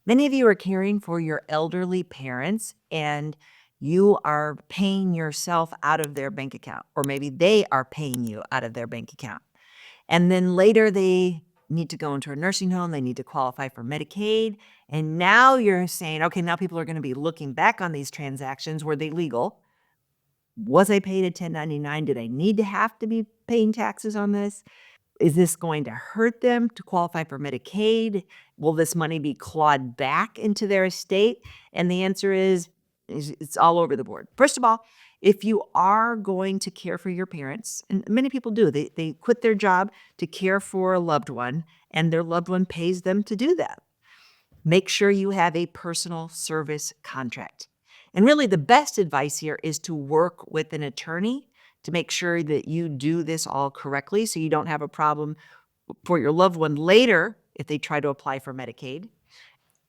Many of you are caring for your elderly parents and you are paying yourself out of their bank account, or maybe they are paying you out of their bank account. And then later they need to go into a nursing home, they need to qualify for Medicaid. And now you're saying, okay, now people are going to be looking back on these transactions. Were they legal? Was I paid a 1099? Did I need to have to be paying taxes on this? Is this going to hurt them to qualify for Medicaid? Will this money be clawed back into their estate? And the answer is it's all over the board. First of all, if you are going to care for your parents, and many people do, they quit their job to care for a loved one, and their loved one pays them to do that. Make sure you have a personal service contract. And really, the best advice here is to work with an attorney to make sure that you do this all correctly so you don't have a problem for your loved one later if they try to apply for Medicaid,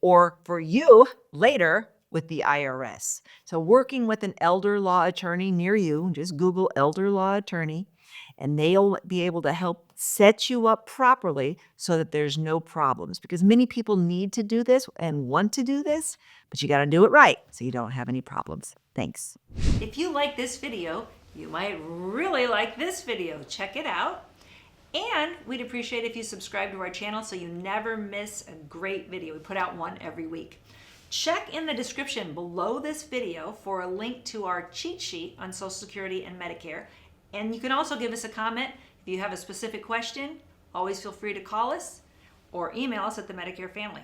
or for you later with the IRS. So working with an elder law attorney near you, just Google elder law attorney, and they'll be able to help set you up properly so that there's no problems. Because many people need to do this and want to do this, but you got to do it right so you don't have any problems. Thanks. If you like this video, you might really like this video. Check it out. And we'd appreciate if you subscribe to our channel so you never miss a great video. We put out one every week. Check in the description below this video for a link to our cheat sheet on Social Security and Medicare. And you can also give us a comment if you have a specific question. Always feel free to call us or email us at the Medicare Family.